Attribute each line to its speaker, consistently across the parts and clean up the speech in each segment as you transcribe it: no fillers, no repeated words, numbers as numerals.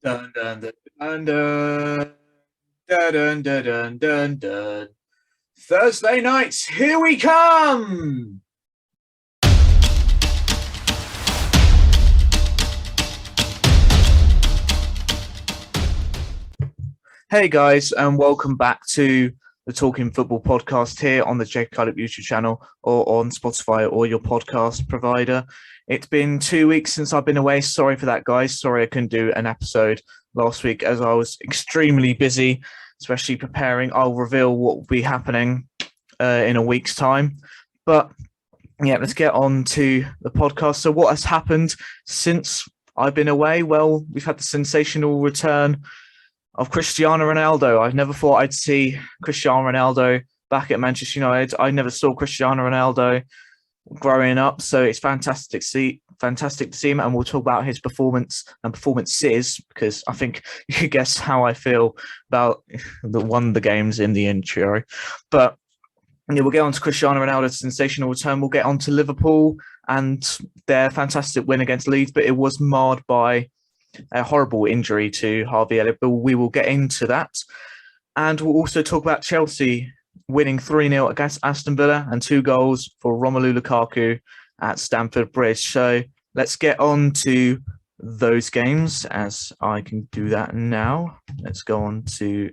Speaker 1: Dun, dun, dun, dun, dun, dun, dun, dun, dun, dun. Thursday nights, here we come! Hey guys, and welcome back to the Talking Football podcast here on the Jake Cullip YouTube channel or on Spotify or your podcast provider. It's been 2 weeks since I've been away. Sorry for that, guys. Sorry I couldn't do an episode last week as I was extremely busy, especially preparing. I'll reveal what will be happening in a week's time. But yeah, let's get on to the podcast. So what has happened since I've been away? Well, we've had the sensational return of Cristiano Ronaldo. I never thought I'd see Cristiano Ronaldo back at Manchester United. I never saw Cristiano Ronaldo growing up, so it's fantastic to see him, and we'll talk about his performance and performances, because I think you could guess how I feel about the games in the intro. But yeah, we'll get on to Cristiano Ronaldo's sensational return. We'll get on to Liverpool and their fantastic win against Leeds, but it was marred by a horrible injury to Harvey Elliott, but we will get into that. And we'll also talk about Chelsea winning 3-0 against Aston Villa and 2 goals for Romelu Lukaku at Stamford Bridge. So let's get on to those games, as I can do that now. Let's go on to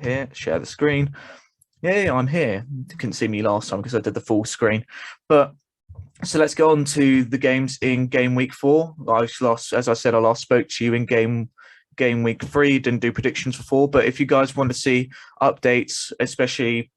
Speaker 1: here, share the screen. Yeah, I'm here. You couldn't see me last time because I did the full screen. But so let's go on to the games in game week 4. As I said, I last spoke to you in game week 3, didn't do predictions for 4. But if you guys want to see updates, especially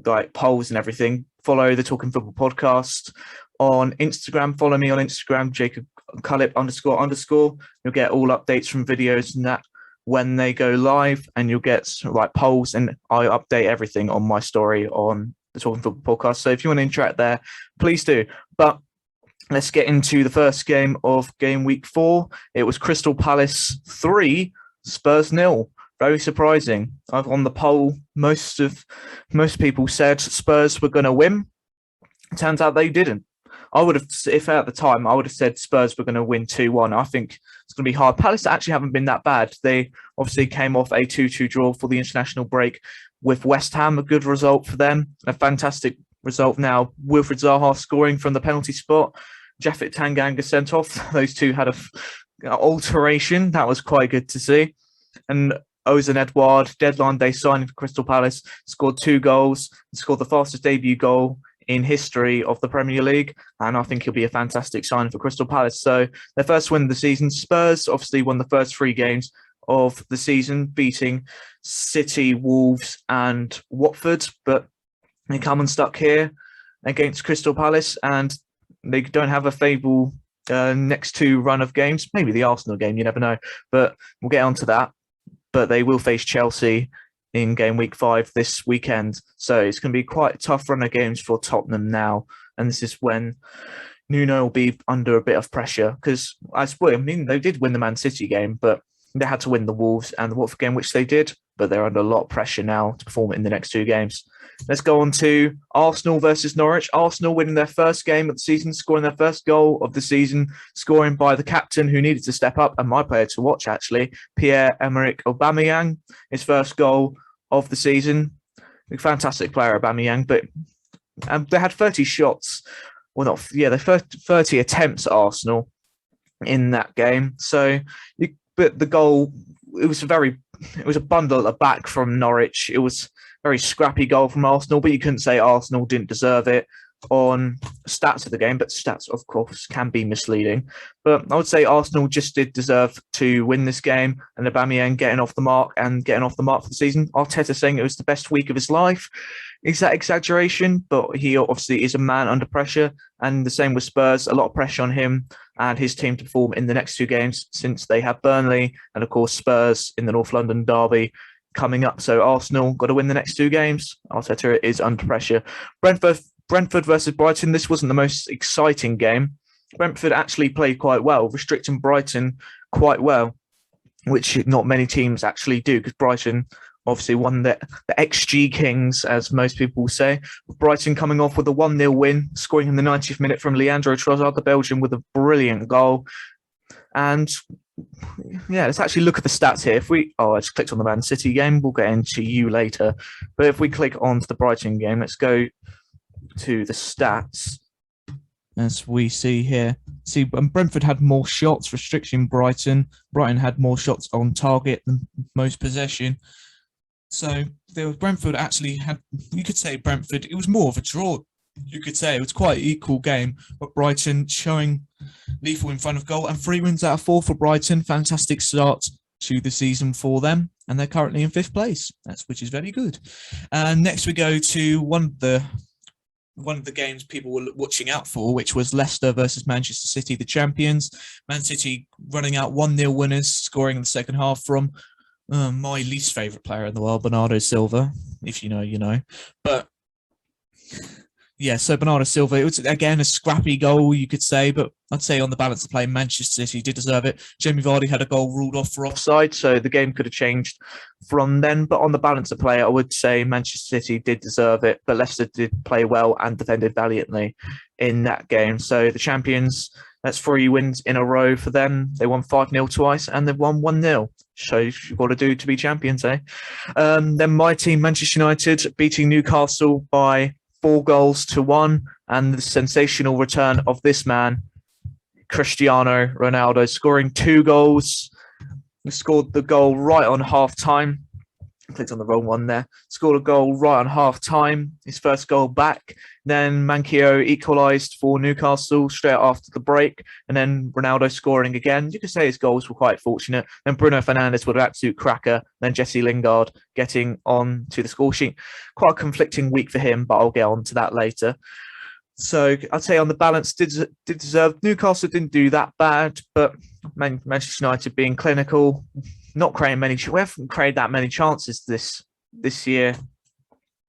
Speaker 1: like polls and everything, follow the Talking Football podcast on Instagram. Follow me on Instagram, Jacob Cullip __. You'll get all updates from videos and that when they go live, and you'll get like polls, and I update everything on my story on the Talking Football podcast. So if you want to interact there, please do. But let's get into the first game of game week 4. It was Crystal Palace 3, Spurs 0. Very surprising. I've on the poll, most people said Spurs were going to win. Turns out they didn't. I would have, if at the time, I would have said Spurs were going to win 2-1. I think it's going to be hard. Palace actually haven't been that bad. They obviously came off a 2-2 draw for the international break with West Ham, a good result for them. A fantastic result now. Wilfried Zaha scoring from the penalty spot. Japhet Tanganga sent off. Those two had an alteration. That was quite good to see. And Ozan Edouard, deadline day signing for Crystal Palace, scored 2 goals. Scored the fastest debut goal in history of the Premier League, and I think he'll be a fantastic sign for Crystal Palace. So their first win of the season. Spurs obviously won the first 3 games of the season, beating City, Wolves and Watford, but they come unstuck here against Crystal Palace, and they don't have a favourable next 2 run of games. Maybe the Arsenal game, you never know, but we'll get on to that. But they will face Chelsea in game week 5 this weekend. So it's going to be quite a tough run of games for Tottenham now. And this is when Nuno will be under a bit of pressure, because they did win the Man City game, but they had to win the Wolves and the Watford game, which they did, but they're under a lot of pressure now to perform in the next 2 games. Let's go on to Arsenal versus Norwich. Arsenal winning their first game of the season, scoring their first goal of the season, scoring by the captain who needed to step up, and my player to watch actually, Pierre-Emerick Aubameyang, his first goal of the season. A fantastic player, Aubameyang, but they had 30 shots. Well, not, yeah, they 30 attempts at Arsenal in that game. But the goal, it was a bundle at the back from Norwich. It was a very scrappy goal from Arsenal, but you couldn't say Arsenal didn't deserve it on stats of the game, but stats, of course, can be misleading. But I would say Arsenal just did deserve to win this game, and Aubameyang getting off the mark for the season. Arteta saying it was the best week of his life. Is that exaggeration? But he obviously is a man under pressure, and the same with Spurs. A lot of pressure on him and his team to perform in the next 2 games, since they have Burnley and, of course, Spurs in the North London derby coming up. So Arsenal got to win the next 2 games. Arteta is under pressure. Brentford versus Brighton. This wasn't the most exciting game. Brentford actually played quite well, restricting Brighton quite well, which not many teams actually do, because Brighton obviously won the XG Kings, as most people say. Brighton coming off with a 1-0 win, scoring in the 90th minute from Leandro Trossard, the Belgian, with a brilliant goal. And yeah, let's actually look at the stats here. I just clicked on the Man City game. We'll get into you later. But if we click onto the Brighton game, let's go to the stats. As we see here, Brentford had more shots, restricting Brighton. Brighton had more shots on target than most possession. So Brentford actually had, you could say Brentford, it was more of a draw. You could say it was quite an equal game, but Brighton showing lethal in front of goal, and 3 wins out of 4 for Brighton. Fantastic start to the season for them, and they're currently in 5th place, which is very good. And next we go to one of the games people were watching out for, which was Leicester versus Manchester City, the champions. Man City running out 1-0 winners, scoring in the second half from my least favourite player in the world, Bernardo Silva. If you know, you know. But yeah, so Bernardo Silva, it was again a scrappy goal, you could say, but I'd say on the balance of play, Manchester City did deserve it. Jamie Vardy had a goal ruled off for offside, so the game could have changed from then. But on the balance of play, I would say Manchester City did deserve it, but Leicester did play well and defended valiantly in that game. So the champions, that's 3 wins in a row for them. They won 5-0 twice and they've won 1-0. Shows you've got to do to be champions, eh? Then my team, Manchester United, beating Newcastle by 4-1, and the sensational return of this man, Cristiano Ronaldo, scoring 2 goals. He scored the goal right on half-time. Clicked on the wrong one there. Scored a goal right on half-time, his first goal back. Then Manquillo equalised for Newcastle straight after the break, and then Ronaldo scoring again. You could say his goals were quite fortunate. Then Bruno Fernandes with an absolute cracker. Then Jesse Lingard getting on to the score sheet. Quite a conflicting week for him, but I'll get on to that later. So I'd say on the balance, did deserve. Newcastle didn't do that bad, but Manchester United being clinical, not creating many. We haven't created that many chances this year.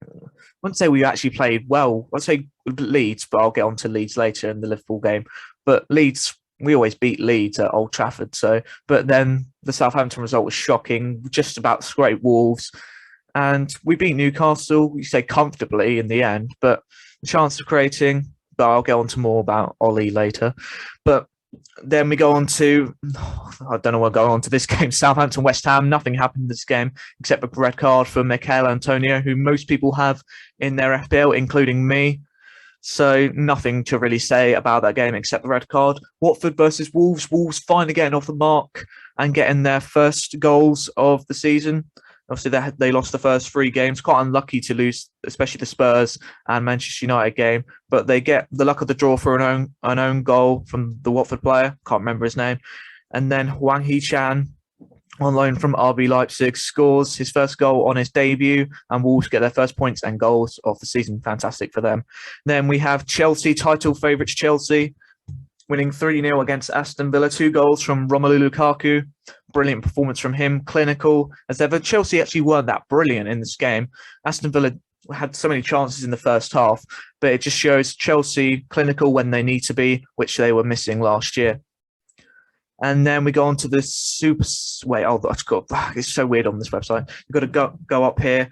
Speaker 1: I wouldn't say we actually played well. I'd say Leeds, but I'll get on to Leeds later in the Liverpool game. But Leeds, we always beat Leeds at Old Trafford. But then the Southampton result was shocking, just about to scrape Wolves. And we beat Newcastle, you say comfortably in the end, but the chance of creating, but I'll get on to more about Ollie later. But then we go on to, I don't know what going on to this game, Southampton West Ham. Nothing happened in this game except a red card for Michail Antonio, who most people have in their FPL, including me. So nothing to really say about that game except the red card. Watford versus Wolves. Wolves finally getting off the mark and getting their first goals of the season. Obviously, they lost the first 3 games. Quite unlucky to lose, especially the Spurs and Manchester United game. But they get the luck of the draw for an own goal from the Watford player. Can't remember his name. And then Hwang Hee-chan, on loan from RB Leipzig, scores his first goal on his debut, and Wolves get their first points and goals of the season. Fantastic for them. Then we have Chelsea, title favourites Chelsea, winning 3-0 against Aston Villa. 2 goals from Romelu Lukaku. Brilliant performance from him. Clinical as ever. Chelsea actually weren't that brilliant in this game. Aston Villa had so many chances in the first half, but it just shows Chelsea clinical when they need to be, which they were missing last year. And then we go on to the super. Wait, it's so weird on this website. You've got to go up here.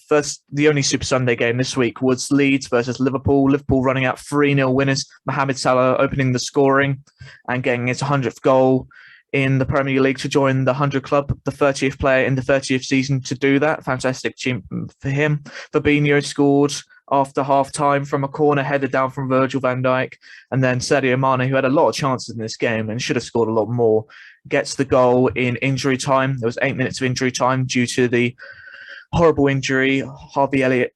Speaker 1: The only Super Sunday game this week was Leeds versus Liverpool. Liverpool running out 3-0 winners. Mohamed Salah opening the scoring and getting his 100th goal in the Premier League to join the 100 club, the 30th player in the 30th season to do that. Fantastic achievement for him. Fabinho scored after half-time from a corner headed down from Virgil van Dijk. And then Sadio Mane, who had a lot of chances in this game and should have scored a lot more, gets the goal in injury time. There was 8 minutes of injury time due to the horrible injury Harvey Elliott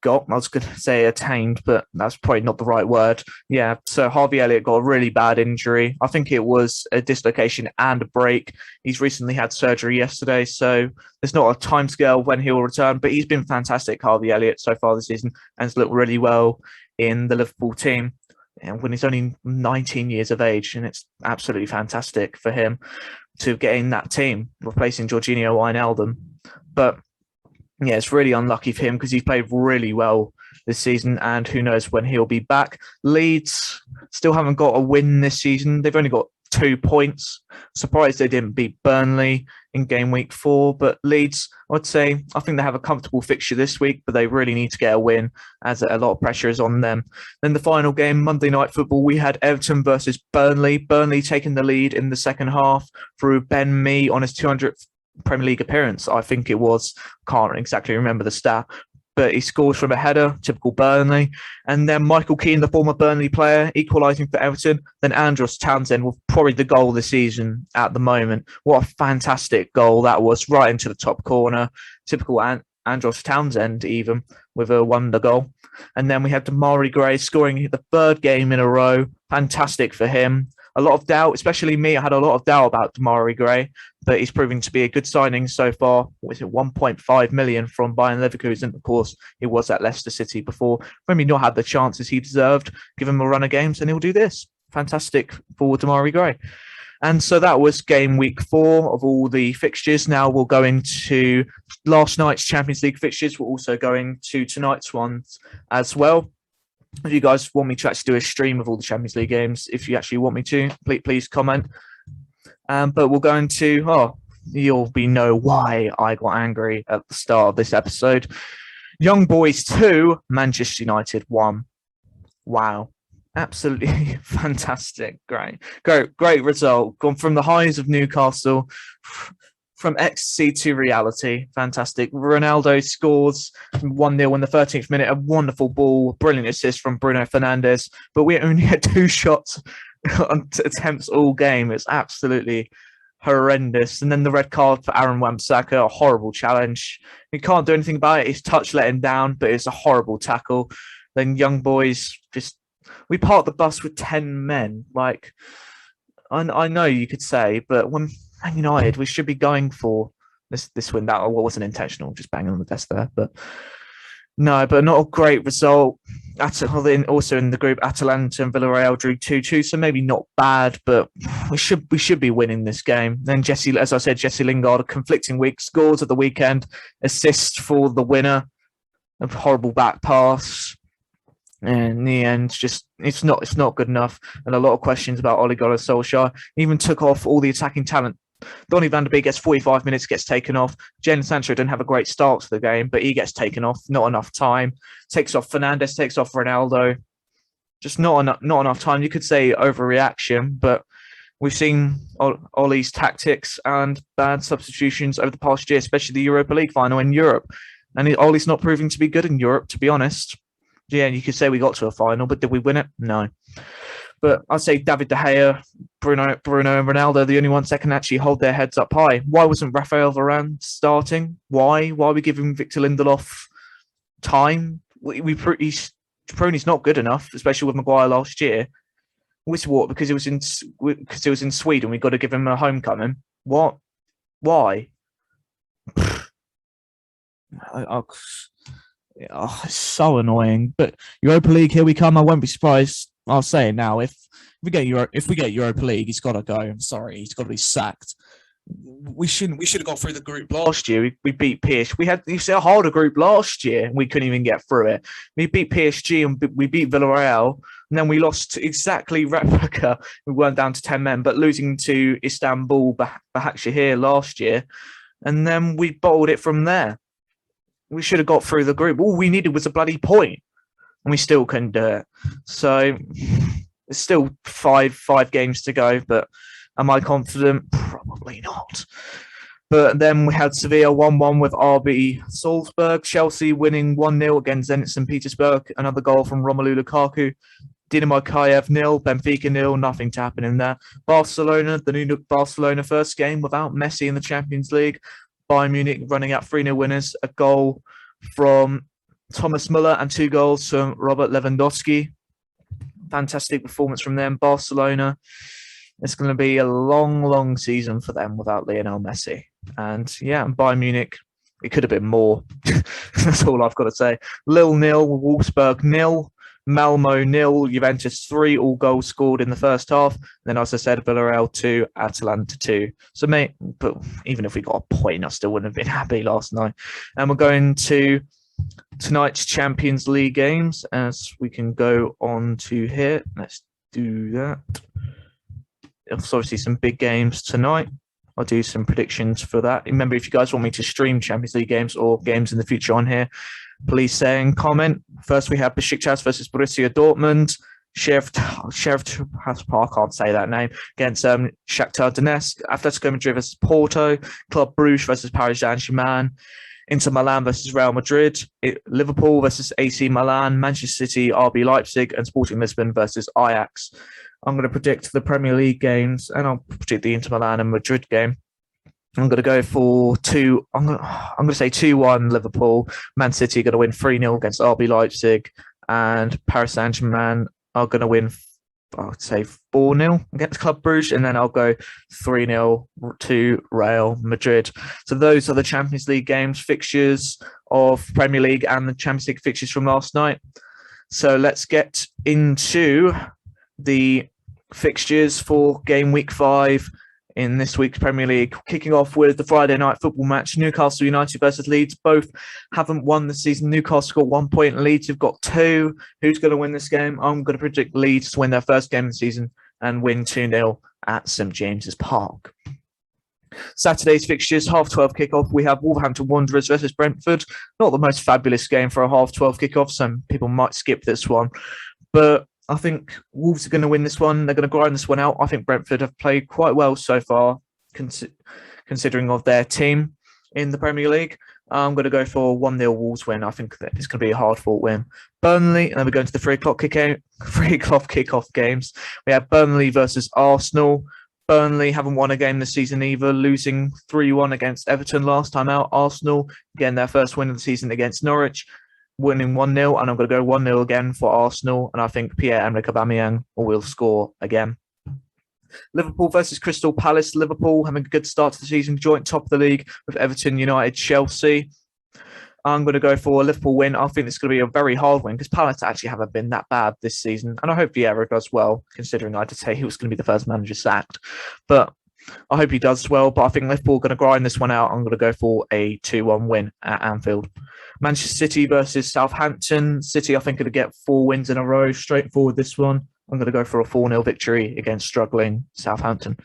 Speaker 1: got. I was going to say attained, but that's probably not the right word. Yeah, so Harvey Elliott got a really bad injury. I think it was a dislocation and a break. He's recently had surgery yesterday, so there's not a timescale when he'll return, but he's been fantastic, Harvey Elliott, so far this season, and has looked really well in the Liverpool team. And when he's only 19 years of age, and it's absolutely fantastic for him to get in that team, replacing Jorginho Wijnaldum. But yeah, it's really unlucky for him because he's played really well this season, and who knows when he'll be back. Leeds still haven't got a win this season. They've only got 2 points. Surprised they didn't beat Burnley in game week 4, but Leeds, I think they have a comfortable fixture this week, but they really need to get a win as a lot of pressure is on them. Then the final game, Monday Night Football, we had Everton versus Burnley. Burnley taking the lead in the second half through Ben Mee on his 200th Premier League appearance, I think it was. Can't exactly remember the stat, but he scores from a header, typical Burnley. And then Michael Keane, the former Burnley player, equalising for Everton. Then Andros Townsend with probably the goal this season at the moment. What a fantastic goal that was, right into the top corner. Typical Andros Townsend even, with a wonder goal. And then we had Demarai Gray scoring the 3rd game in a row. Fantastic for him. A lot of doubt, especially me. I had a lot of doubt about Demarai Gray, but he's proving to be a good signing so far. Was it 1.5 million from Bayern Leverkusen? Of course, he was at Leicester City before. Maybe not had the chances he deserved. Give him a run of games and he'll do this. Fantastic for Demarai Gray. And so that was game week 4 of all the fixtures. Now we'll go into last night's Champions League fixtures. We're also going to tonight's ones as well. If you guys want me to actually do a stream of all the Champions League games, if you actually want me to, please comment. But we'll go into, you'll know why I got angry at the start of this episode. Young Boys 2, Manchester United 1. Wow. Absolutely fantastic. Great result. Gone from the highs of Newcastle, from ecstasy to reality. Fantastic. Ronaldo scores 1-0 in the 13th minute. A wonderful ball. Brilliant assist from Bruno Fernandes. But we only had 2 shots on attempts all game. It's absolutely horrendous. And then the red card for Aaron Wan-Bissaka. A horrible challenge. He can't do anything about it. His touch let him down, but it's a horrible tackle. Then Young Boys we parked the bus with 10 men. Like, I know you could say, but when Man United, we should be going for this win. That wasn't intentional, just banging on the desk there. But no, but not a great result. Also in the group, Atalanta and Villarreal drew 2-2, so maybe not bad, but we should be winning this game. Then Jesse Lingard, a conflicting week, scores at the weekend, assist for the winner, a horrible back pass. And in the end, it's not good enough. And a lot of questions about Ole Gunnar Solskjaer. He even took off all the attacking talent. Donny van der Beek gets 45 minutes, gets taken off. Jadon Sancho didn't have a great start to the game, but he gets taken off. Not enough time. Takes off Fernandes, takes off Ronaldo. Just not enough time. You could say overreaction, but we've seen Ole's tactics and bad substitutions over the past year, especially the Europa League final in Europe. And Ole's not proving to be good in Europe, to be honest. Yeah, you could say we got to a final, but did we win it? No. But I'd say David De Gea, Bruno and Ronaldo, the only ones that can actually hold their heads up high. Why wasn't Rafael Varane starting? Why are we giving Victor Lindelof time? He's not good enough, especially with Maguire last year. Which what? Because it was in Sweden. We got to give him a homecoming. What? Why? It's so annoying. But Europa League, here we come. I won't be surprised. I'll say it now. If we get Europa League, he's got to go. I'm sorry, he's got to be sacked. We should have got through the group last year. We beat PSG. We had a harder group last year. We couldn't even get through it. We beat PSG and we beat Villarreal, and then we lost exactly replica. We weren't down to 10 men, but losing to Istanbul Başakşehir last year, and then we bottled it from there. We should have got through the group. All we needed was a bloody point, and we still couldn't do it. So it's still five games to go, but am I confident? Probably not. But then we had Sevilla 1-1 with RB Salzburg. Chelsea winning 1-0 against Zenit St. Petersburg. Another goal from Romelu Lukaku. Dinamo Kiev 0, Benfica 0. Nothing to happen in there. Barcelona, the new Barcelona first game without Messi in the Champions League. Bayern Munich running out 3-0 winners. A goal from Thomas Müller and 2 goals from Robert Lewandowski. Fantastic performance from them. Barcelona, it's going to be a long season for them without Lionel Messi. And yeah, Bayern Munich, it could have been more. That's all I've got to say. Lille 0, Wolfsburg 0, Malmo 0, Juventus 3, all goals scored in the first half. And then, as I said, Villarreal 2, Atalanta 2. So, but even if we got a point, I still wouldn't have been happy last night. And we're going to tonight's Champions League games, as we can go on to here. Let's do that. There's obviously some big games tonight. I'll do some predictions for that. Remember, if you guys want me to stream Champions League games or games in the future on here, please say and comment. First, we have Besiktas versus Borussia Dortmund. Sheriff, I can't say that name, against Shakhtar Donetsk. Atletico Madrid versus Porto. Club Brugge versus Paris Saint-Germain. Inter Milan versus Real Madrid. Liverpool versus AC Milan. Manchester City, RB Leipzig, and Sporting Lisbon versus Ajax. I'm going to predict the Premier League games, and I'll predict the Inter Milan and Madrid game. I'm going to go for two. I'm going to say 2-1 Liverpool. Man City are going to win 3-0 against RB Leipzig, and Paris Saint-Germain are going to win, I'd say 4-0 against Club Brugge, and then I'll go 3-0 to Real Madrid. So those are the Champions League games fixtures of Premier League and the Champions League fixtures from last night. So let's get into the fixtures for game week 5 in this week's Premier League, kicking off with the Friday night football match, Newcastle United versus Leeds. Both haven't won this season. Newcastle got 1 point, Leeds have got 2. Who's going to win this game? I'm going to predict Leeds to win their first game of the season and win 2-0 at St James's Park. Saturday's fixtures, 12:30 kickoff. We have Wolverhampton Wanderers versus Brentford. Not the most fabulous game for a 12:30 kickoff. Some people might skip this one, but I think Wolves are going to win this one. They're going to grind this one out. I think Brentford have played quite well so far, considering of their team in the Premier League. I'm going to go for 1-0 Wolves win. I think that it's going to be a hard-fought win. Burnley, and then we're going to the 3 o'clock kickoff games. We have Burnley versus Arsenal. Burnley haven't won a game this season either, losing 3-1 against Everton last time out. Arsenal, again, their first win of the season against Norwich, winning 1-0, and I'm going to go 1-0 again for Arsenal, and I think Pierre-Emerick Aubameyang will score again. Liverpool versus Crystal Palace. Liverpool having a good start to the season, joint top of the league with Everton, United, Chelsea. I'm going to go for a Liverpool win. I think it's going to be a very hard win because Palace actually haven't been that bad this season, and I hope Vieira does well, considering I did say he was going to be the first manager sacked. But I hope he does well, but I think Liverpool are going to grind this one out. I'm going to go for a 2-1 win at Anfield. Manchester City versus Southampton. City, I think, are going to get 4 wins in a row. Straightforward, this one. I'm going to go for a 4-0 victory against struggling Southampton.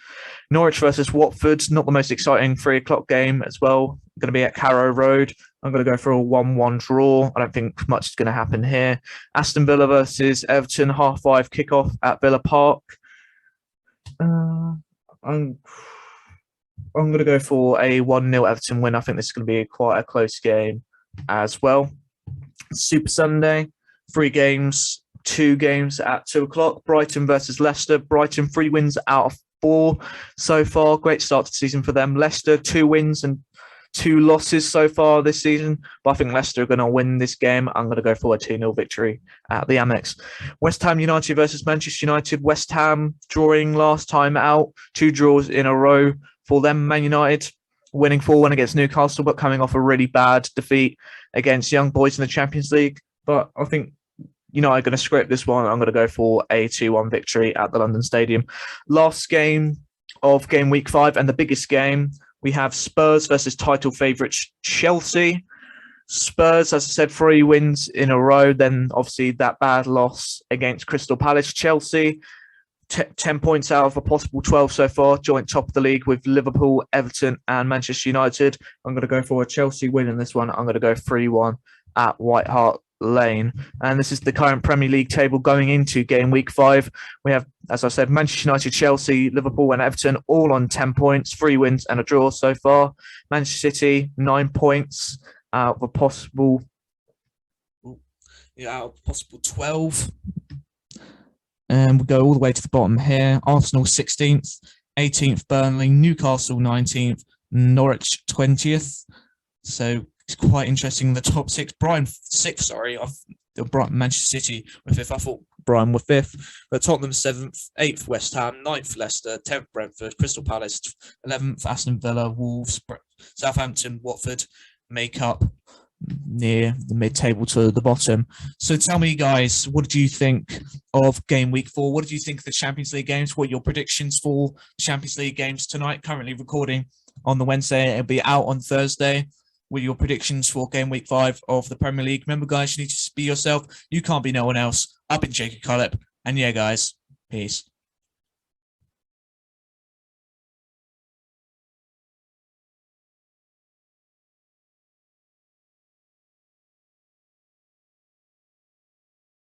Speaker 1: Norwich versus Watford. Not the most exciting 3 o'clock game as well. Going to be at Carrow Road. I'm going to go for a 1-1 draw. I don't think much is going to happen here. Aston Villa versus Everton. 5:30 kickoff at Villa Park. I'm going to go for a 1-0 Everton win. I think this is going to be quite a close game as well. Super Sunday, 3 games, 2 games at 2 o'clock. Brighton versus Leicester. Brighton 3 wins out of 4 so far. Great start to the season for them. Leicester 2 wins and 2 losses so far this season, but I think Leicester are going to win this game. I'm going to go for a 2-0 victory at the Amex. West Ham United versus Manchester United. West Ham drawing last time out, 2 draws in a row for them. Man United winning 4-1 against Newcastle, but coming off a really bad defeat against Young Boys in the Champions League. But I think United are going to script this one. I'm going to go for a 2-1 victory at the London Stadium. Last game of game week 5 and the biggest game, we have Spurs versus title favourites Chelsea. Spurs, as I said, 3 wins in a row. Then obviously that bad loss against Crystal Palace. Chelsea, 10 points out of a possible 12 so far. Joint top of the league with Liverpool, Everton and Manchester United. I'm going to go for a Chelsea win in this one. I'm going to go 3-1 at White Hart Lane. And this is the current Premier League table going into game week 5. We have, as I said, Manchester United, Chelsea, Liverpool and Everton all on 10 points, 3 wins and a draw so far. Manchester City, 9 points out of a possible 12. And we go all the way to the bottom here. Arsenal 16th, 18th Burnley, Newcastle 19th, Norwich 20th. So it's quite interesting. The top 6, Brighton 6th, sorry, Brighton, Manchester City were 5th. I thought Brighton were 5th. But Tottenham 7th, 8th West Ham, 9th Leicester, 10th Brentford, Crystal Palace, 11th Aston Villa, Wolves, Southampton, Watford make up near the mid-table to the bottom. So tell me, guys, what did you think of game week 4? What did you think of the Champions League games? What are your predictions for the Champions League games tonight? Currently recording on the Wednesday. It'll be out on Thursday. With your predictions for game week 5 of the Premier League. Remember, guys, you need to be yourself. You can't be no one else. I've been Jacob Collip. And yeah, guys, peace.